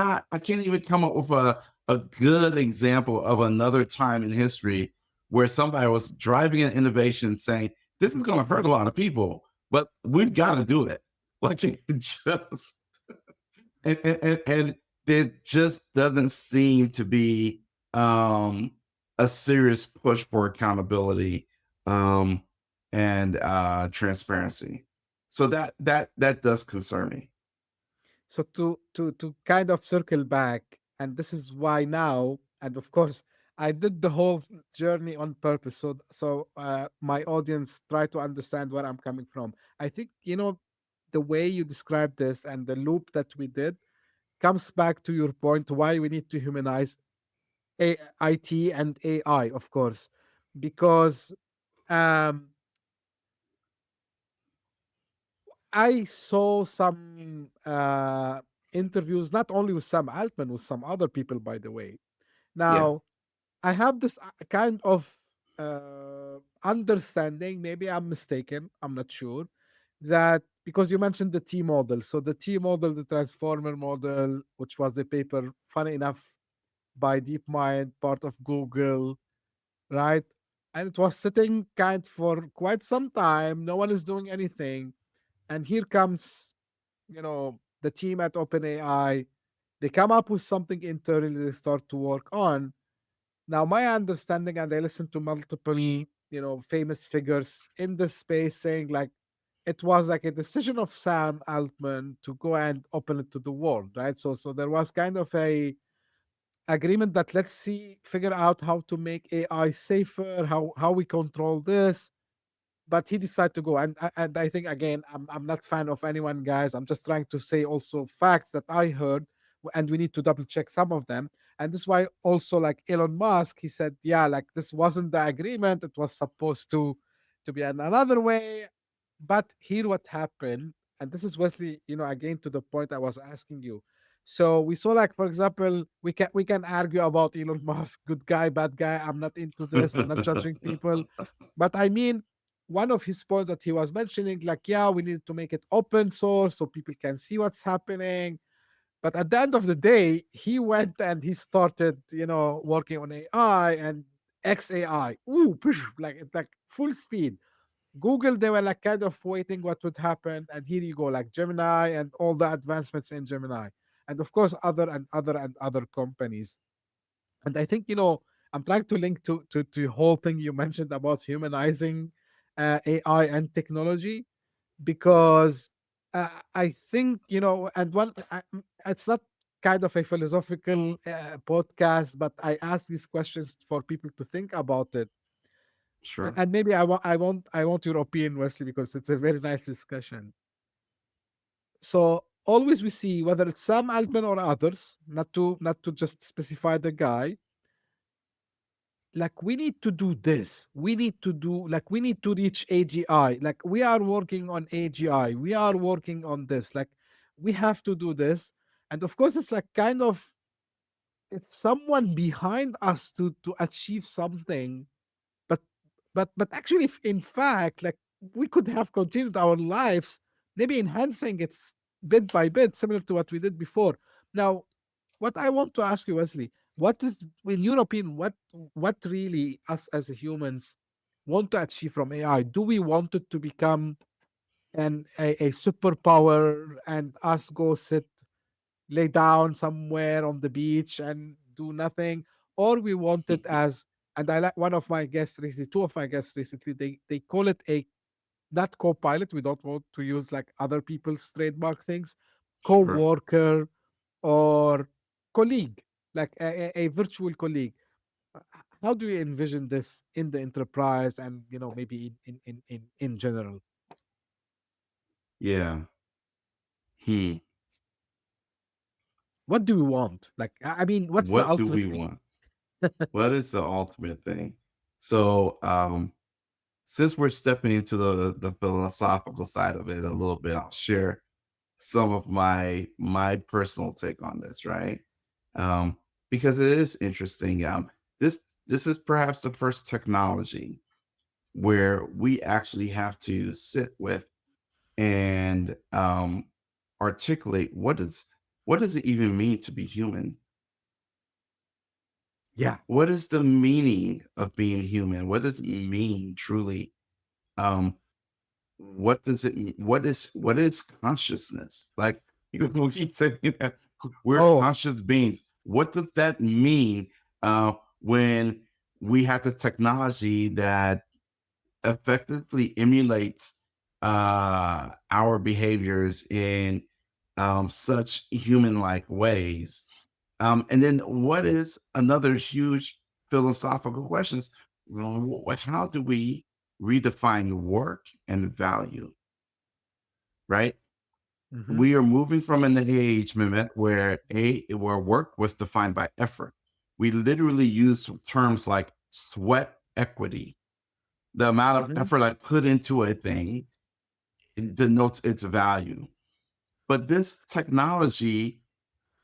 even come up with a good example of another time in history where somebody was driving an innovation saying this is going to hurt a lot of people, but we've got to do it. Like, it just and there just doesn't seem to be a serious push for accountability um, and transparency. So that does concern me. So to kind of circle back, and this is why now, and of course, I did the whole journey on purpose, so my audience try to understand where I'm coming from. I think the way you describe this and the loop that we did comes back to your point why we need to humanize IT and AI, of course, because um, I saw some interviews, not only with Sam Altman, with some other people, by the way. Yeah, Now, I have this kind of understanding, maybe I'm mistaken, I'm not sure, that because you mentioned the T model. So, the T model, the transformer model, which was a paper, funny enough, by DeepMind, part of Google, right? And it was sitting kind for quite some time. No one is doing anything. And here comes the team at OpenAI. They come up with something internally they start to work on. Now, my understanding, and I listened to multiple, famous figures in the space saying like it was like a decision of Sam Altman to go and open it to the world, right? So there was kind of a agreement that let's see, figure out how to make AI safer, how we control this, but he decided to go. And I think again, I'm not fan of anyone, guys. I'm just trying to say also facts that I heard, and we need to double check some of them. And this is why also like Elon Musk, he said, yeah, like this wasn't the agreement. It was supposed to be another way. But here what happened, and this is Wesley, again to the point I was asking you. So we saw like, for example, we can argue about Elon Musk, good guy, bad guy. I'm not into this. I'm not judging people. But I mean, one of his points that he was mentioning, like, yeah, we need to make it open source so people can see what's happening. But at the end of the day, he went and he started, working on AI and XAI. Ooh, like full speed. Google, they were like kind of waiting what would happen. And here you go, like Gemini and all the advancements in Gemini. And of course, other companies. And I think, I'm trying to link to the whole thing you mentioned about humanizing AI and technology, because I think, and it's not kind of a philosophical podcast, but I ask these questions for people to think about it. sure. And maybe I want your opinion, Wesley, because it's a very nice discussion. So always we see whether it's Sam Altman or others, not to just specify the guy, like we need to do this, we need to do, like we need to reach AGI, like we are working on AGI, we are working on this, like we have to do this. And of course it's like kind of, it's someone behind us to achieve something. But but actually, if in fact, like we could have continued our lives, maybe enhancing it bit by bit, similar to what we did before. Now, what I want to ask you, Wesley, what is, in your opinion, what really us as humans want to achieve from AI? Do we want it to become a superpower and us go sit, lay down somewhere on the beach and do nothing, or we want it as, and I like one of my guests recently, two of my guests recently, they call it a, not co-pilot, we don't want to use like other people's trademark things, Sure. co-worker or colleague, like a virtual colleague. How do you envision this in the enterprise and maybe in general? Yeah. Hmm. What do we want? Like, I mean, what's the What do ultimate we thing? want? What is the ultimate thing? So, since we're stepping into the philosophical side of it a little bit, I'll share. some of my personal take on this, right? Um, because it is interesting. This is perhaps the first technology where we actually have to sit with and articulate what does it even mean to be human? Yeah. What is the meaning of being human? What does it mean truly? Um, what does it what is consciousness? Like we keep saying that we're Oh. conscious beings. What does that mean when we have the technology that effectively emulates our behaviors in such human-like ways? And then what is another huge philosophical question is, how do we redefine work and value, right? Mhm. We are moving from an age, Mehmet, where work was defined by effort. We literally use terms like sweat equity. The amount of Mhm. effort I put into a thing, it denotes its value. But this technology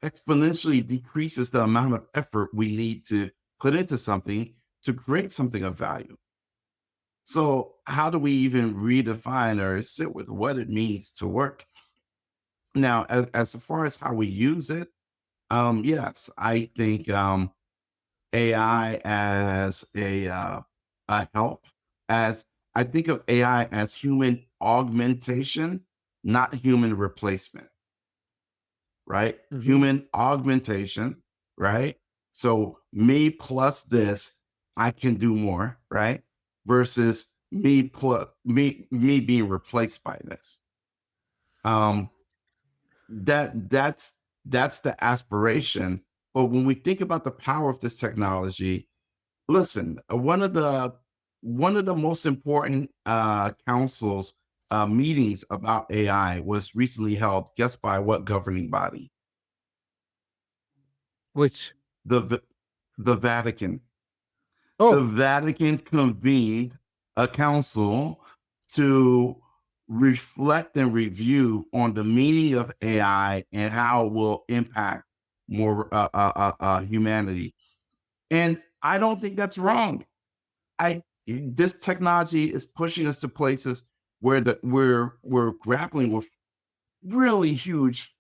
exponentially decreases the amount of effort we need to put into something to create something of value. So, how do we even redefine or sit with what it means to work? Now, as far as how we use it, yes, I think AI as a help. As I think of AI as human augmentation, not human replacement, right? Mhm. Human augmentation, right? So me plus this, I can do more, right? Versus me being replaced by this. Um, that's the aspiration. But when we think about the power of this technology, listen, one of the most important councils meetings about AI was recently held. Guess by what governing body? Which The the Vatican. The oh, Vatican convened a council to reflect and review on the meaning of AI and how it will impact more humanity. And I don't think that's wrong. I This technology is pushing us to places where we're grappling with really huge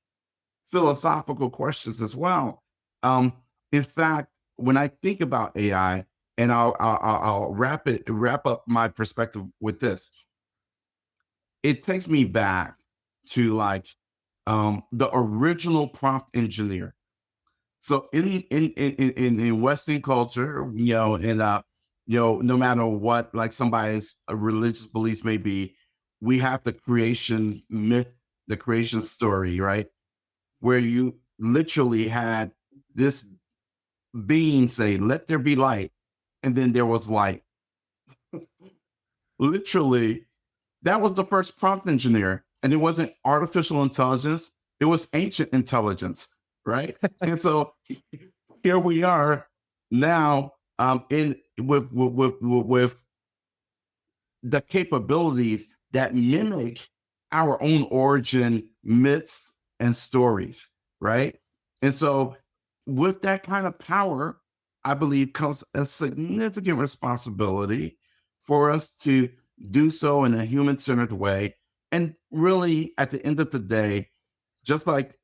philosophical questions as well. Um, in fact, when I think about AI, and I'll wrap up my perspective with this. It takes me back to like the original prompt engineer. So in Western culture, no matter what, like somebody's religious beliefs may be, we have the creation myth, the creation story, right? Where you literally had this being say, "Let there be light," and then there was light. Literally, that was the first prompt engineer, and it wasn't artificial intelligence; it was ancient intelligence, right? And so here we are now, in with the capabilities that mimic our own origin myths and stories, right? And so, with that kind of power, I believe comes a significant responsibility for us to do so in a human centered way. And really, at the end of the day, just like,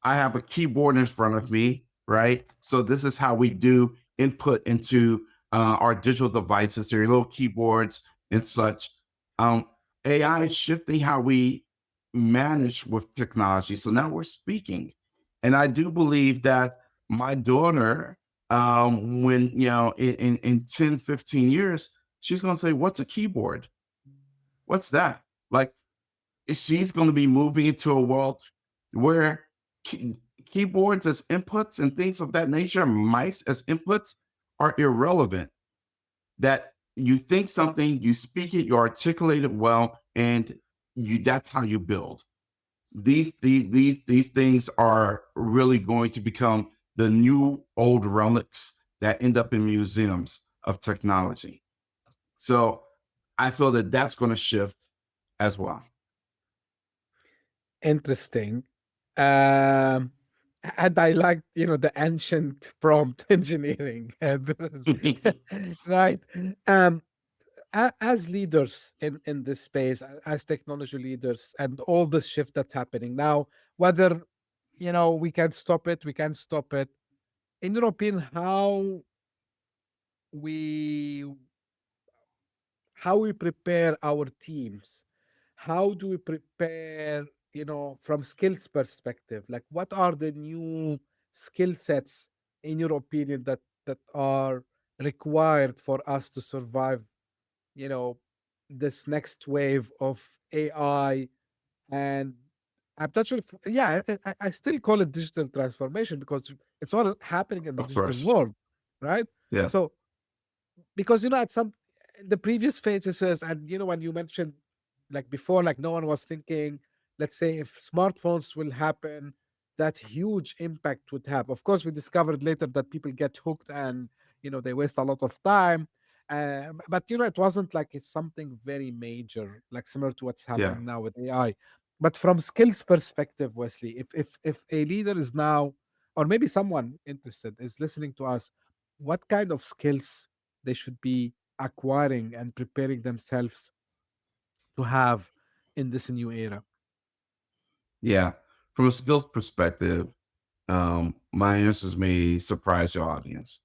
I have a keyboard in front of me, right? So this is how we do input into our digital devices, their little keyboards and such. Um, AI is shifting how we manage with technology. So now we're speaking. And I do believe that my daughter, when, in 10, 15 years, she's going to say, what's a keyboard? What's that? Like, she's going to be moving into a world where key- keyboards as inputs and things of that nature, mice as inputs, are irrelevant. That you think something, you speak it, you articulate it well, and that's how you build. These things are really going to become the new old relics that end up in museums of technology. So I feel that that's going to shift as well. interesting. Um, and I like, the ancient prompt engineering, right? Um, as leaders in this space, as technology leaders, and all this shift that's happening now, whether we can stop it, we can stop it. In your opinion, we how we prepare our teams, how do we prepare, from skills perspective, like what are the new skill sets in your opinion that are required for us to survive, you know this next wave of AI. And I'm not sure if, yeah, I still call it digital transformation because it's all happening in the Of digital course. world, right? Yeah. So because at some the previous phases and when you mentioned, like before, like no one was thinking, let's say if smartphones will happen, that huge impact would have. Of course, we discovered later that people get hooked and they waste a lot of time. But it wasn't like it's something very major, like similar to what's Yeah. happening now with AI. But from skills perspective, Wesley, if a leader is now, or maybe someone interested is listening to us, what kind of skills they should be acquiring and preparing themselves to have in this new era. Yeah. From a skills perspective, my answers may surprise your audience.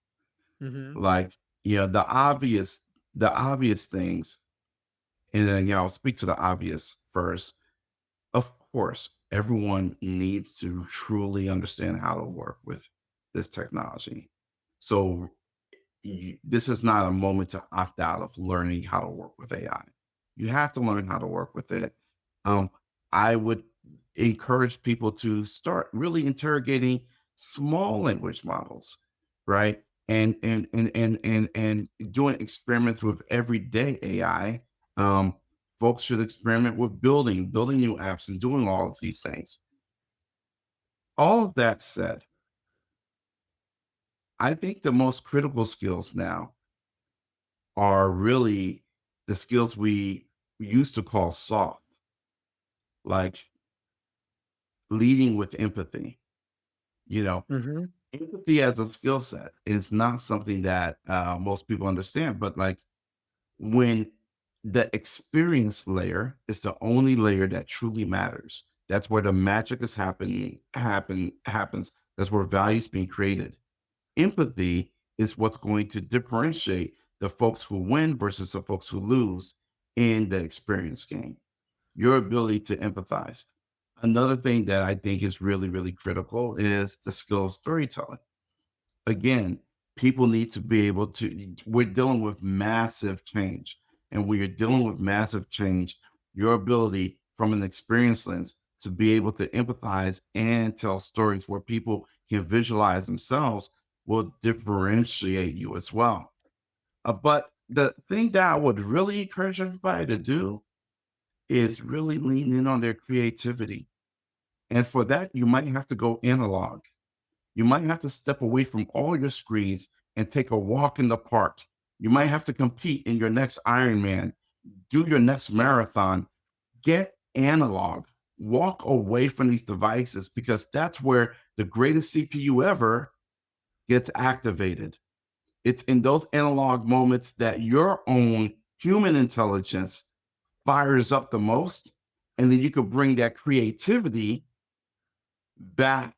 Hmm. Like, the obvious things, and then I'll speak to the obvious first. Of course, everyone needs to truly understand how to work with this technology. So this is not a moment to opt out of learning how to work with AI. You have to learn how to work with it. Um, I would encourage people to start really interrogating small language models, right? And doing experiments with everyday AI. Um, Folks should experiment with building new apps and doing all of these things. All of that said, I think the most critical skills now are really the skills we used to call soft, like leading with empathy. You know, Hmm. empathy as a skill set is not something that most people understand, but like when the experience layer is the only layer that truly matters. That's where the magic is happens. That's where value is being created. Empathy is what's going to differentiate the folks who win versus the folks who lose in the experience game. Your ability to empathize. Another thing that I think is really, really critical is the skill of storytelling. Again, people need to be able to, we're dealing with massive change. And when you're dealing with massive change, your ability from an experience lens to be able to empathize and tell stories where people can visualize themselves will differentiate you as well. But the thing that I would really encourage everybody to do is really lean in on their creativity. And for that, you might have to go analog. You might have to step away from all your screens and take a walk in the park. You might have to compete in your next Ironman, do your next marathon. Get analog. Walk away from these devices because that's where the greatest CPU ever gets activated. It's in those analog moments that your own human intelligence fires up the most. And then you could bring that creativity back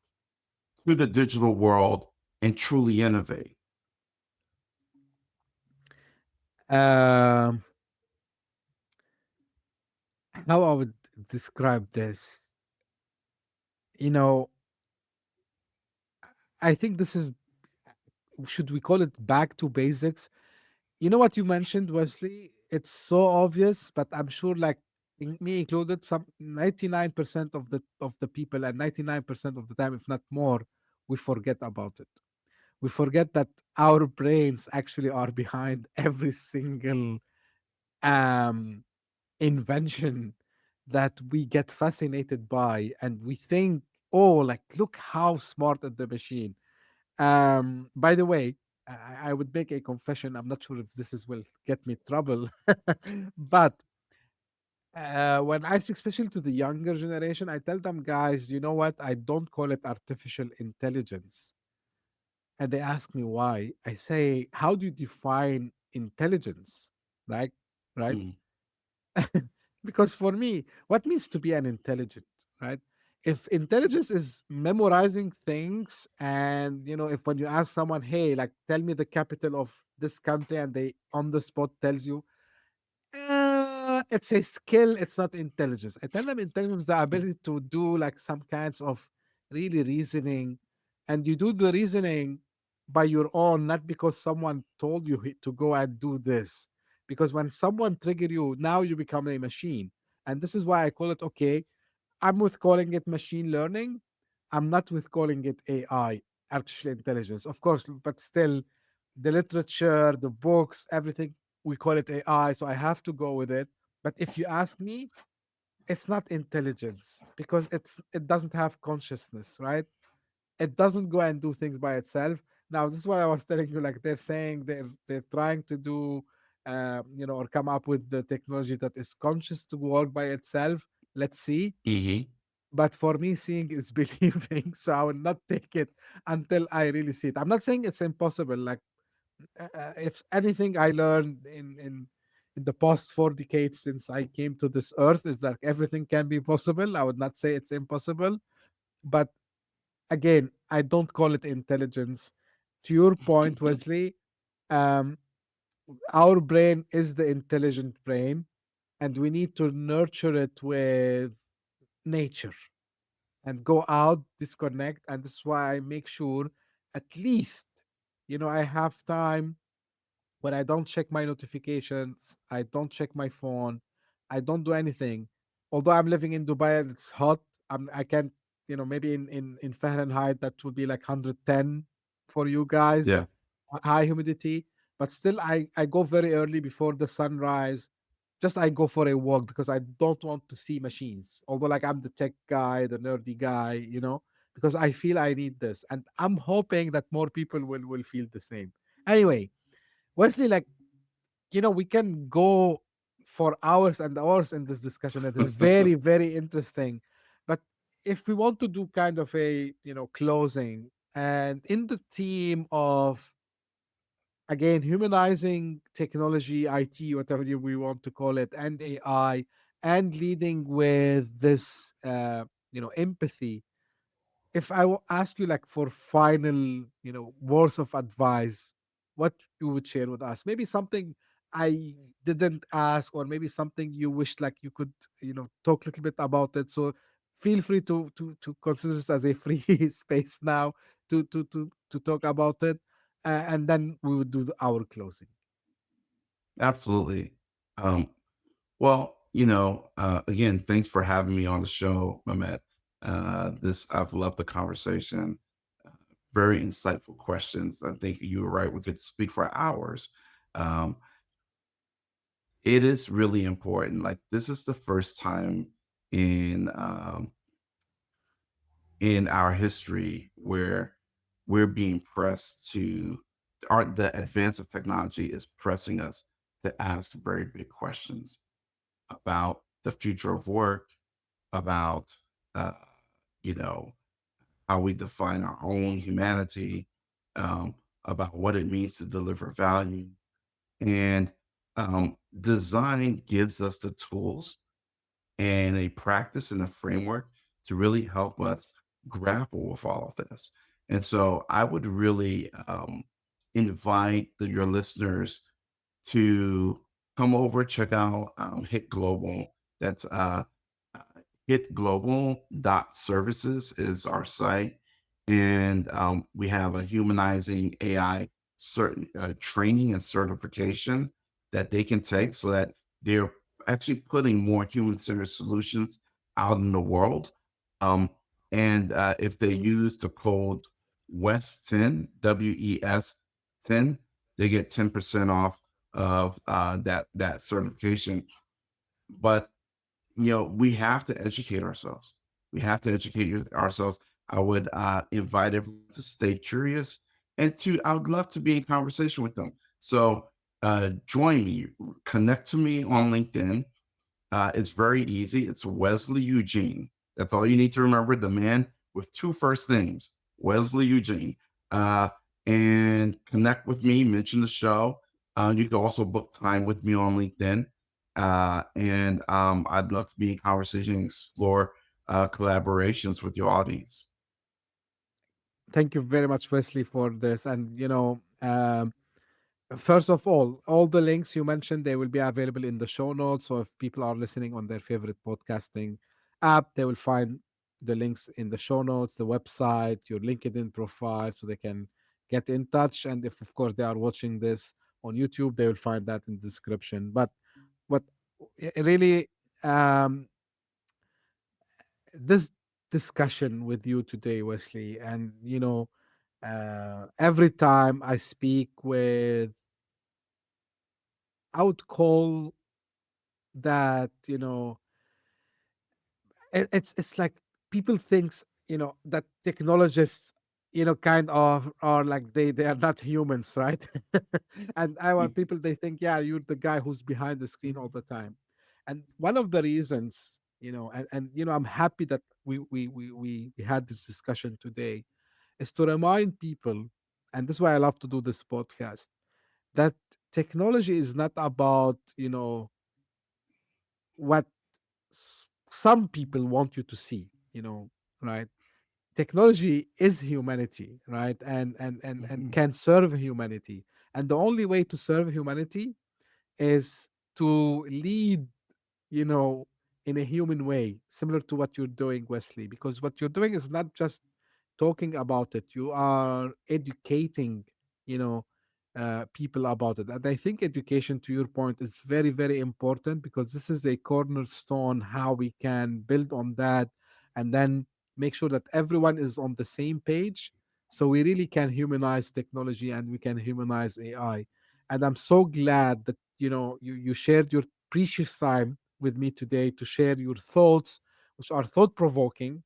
to the digital world and truly innovate. Um, how I would describe this, you know, I think this is, should we call it back to basics? You know what you mentioned, Wesley? It's so obvious, but I'm sure, like me included, some 99% of the people and 99% of the time, if not more, we forget about it. We forget that our brains actually are behind every single um invention that we get fascinated by, and we think, oh, like look how smart is the machine. By the way, I would make a confession. I'm not sure if this is will get me trouble, but When I speak especially to the younger generation, I tell them, guys, you know what? I don't call it artificial intelligence. And they ask me why. I say, how do you define intelligence? Right? Right? Mm, Because for me, what means to be an intelligent, right? If intelligence is memorizing things, and if when you ask someone, hey, like tell me the capital of this country, and they on the spot tells you, it's a skill, it's not intelligence. I tell them intelligence is the ability to do like some kinds of really reasoning, and you do the reasoning by your own, not because someone told you to go and do this. Because when someone trigger you, now you become a machine. And this is why I call it, okay, I'm with calling it machine learning. I'm not with calling it AI, artificial intelligence, of course, but still, the literature, the books, everything, we call it AI. So I have to go with it. But if you ask me, it's not intelligence because it doesn't have consciousness, right? It doesn't go and do things by itself. Now, this is what I was telling you. Like they're saying they're trying to do, or come up with the technology that is conscious to work by itself. Let's see. hmm But for me, seeing is believing. So I will not take it until I really see it. I'm not saying it's impossible. Like if anything I learned in the past 4 decades since I came to this earth is that everything can be possible. I would not say it's impossible. But again, I don't call it intelligence. To your point, Wesley, um, our brain is the intelligent brain, and we need to nurture it with nature and go out, disconnect. And this is why I make sure at least, I have time when I don't check my notifications, I don't check my phone, I don't do anything. Although I'm living in Dubai and it's hot, I can't, maybe in Fahrenheit that would be like 110 for you guys, Yeah, high humidity. But still, I go very early before the sunrise. Just I go for a walk because I don't want to see machines. Although, like, I'm the tech guy, the nerdy guy, because I feel I need this, and I'm hoping that more people will feel the same. Anyway, Wesley, like, we can go for hours and hours in this discussion. It is very, very interesting. But if we want to do kind of a, closing, and in the theme of, again, humanizing technology, IT, whatever we want to call it, and AI, and leading with this, empathy, if I will ask you like for final, words of advice, what you would share with us? Maybe something I didn't ask, or maybe something you wish like you could, talk a little bit about it. So feel free to consider this as a free space now to talk about it, and then we would do our closing. absolutely. Well, again, thanks for having me on the show, Mehmet. I've loved the conversation. Uh, Very insightful questions. I think you were right. We could speak for hours. Um, it is really important. Like this is the first time in um, in our history where we're being pressed to the advance of technology is pressing us to ask very big questions about the future of work, about uh, you know how we define our own humanity, um, about what it means to deliver value, and design gives us the tools and a practice and a framework to really help us grapple with all of this. And so I would really invite your listeners to come over, check out Hit Global. That's uh, hitglobal.services is our site. And we have a humanizing AI training and certification that they can take so that they're actually putting more human-centered solutions out in the world. Um, and if they use the code WES10, WES 10, they get 10% off of that certification. But we have to educate ourselves. We have to ourselves. I would invite everyone to stay curious and I would love to be in conversation with them. So join me, connect to me on LinkedIn, It's very easy. It's Wesley Eugene. That's all you need to remember. The man with two first names, Wesley Eugene. And connect with me, mention the show. You can also book time with me on LinkedIn. And I'd love to be in conversation and explore collaborations with your audience. Thank you very much, Wesley, for this. And first of all the links you mentioned, they will be available in the show notes. So if people are listening on their favorite podcasting app, they will find the links in the show notes, the website, your LinkedIn profile, so they can get in touch. And if, of course, they are watching this on YouTube, they will find that in the description. But what really, um, this discussion with you today, Wesley, and every time I speak with, I would call that, it's like people thinks, that technologists, kind of are like they are not humans, right? And I want people, they think, yeah, you're the guy who's behind the screen all the time. And one of the reasons, I'm happy that we had this discussion today, is to remind people, and this is why I love to do this podcast, that technology is not about, what some people want you to see, right? Technology is humanity, right? And can serve humanity. And the only way to serve humanity is to lead, you know, in a human way, similar to what you're doing, Wesley, because what you're doing is not just talking about it, you are educating, you know, people about it. And I think education, to your point, is very, very important, because this is a cornerstone how we can build on that and then make sure that everyone is on the same page. So we really can humanize technology and we can humanize AI. And I'm so glad that, you shared your precious time with me today to share your thoughts, which are thought provoking.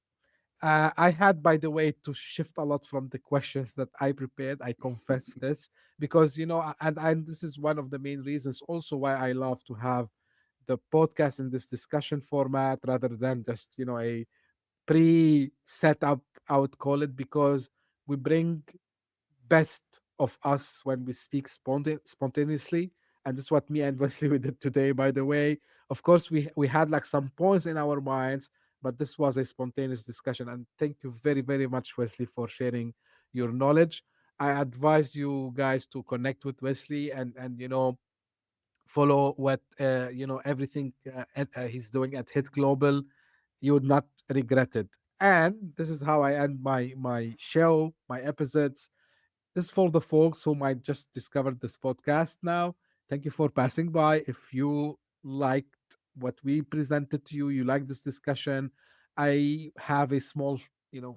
I had, by the way, to shift a lot from the questions that I prepared. I confess this, because and this is one of the main reasons also why I love to have the podcast in this discussion format rather than just a pre-set up, I would call it, because we bring best of us when we speak spontaneously. And this is what me and Wesley we did today, by the way. Of course, we had like some points in our minds, but this was a spontaneous discussion. And thank you very, very much, Wesley, for sharing your knowledge. I advise you guys to connect with Wesley and follow what everything he's doing at Hit Global. You would not regret it. And this is how I end my show, my episodes. This is for the folks who might just discover this podcast now. Thank you for passing by. If you liked what we presented to you, you like this discussion, I have a small,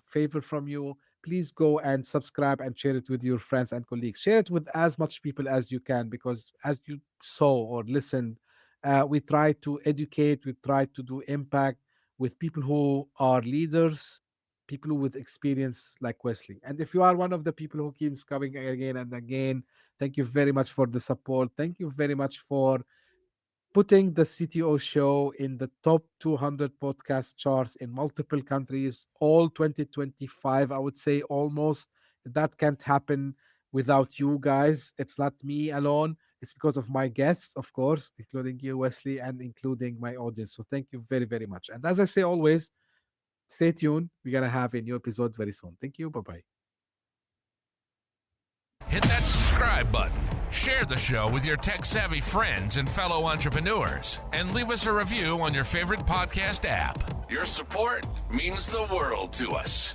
favor from you. Please go and subscribe and share it with your friends and colleagues. Share it with as much people as you can, because as you saw or listened, we try to educate, we try to do impact with people who are leaders, people with experience like Wesley. And if you are one of the people who keeps coming again and again, thank you very much for the support. Thank you very much for putting the CTO show in the top 200 podcast charts in multiple countries, all 2025, I would say almost. That can't happen without you guys. It's not me alone. It's because of my guests, of course, including you, Wesley, and including my audience. So thank you very, very much. And as I say always, stay tuned. We're going to have a new episode very soon. Thank you. Bye bye. Hit that subscribe button, share the show with your tech-savvy friends and fellow entrepreneurs, and leave us a review on your favorite podcast app. Your support means the world to us.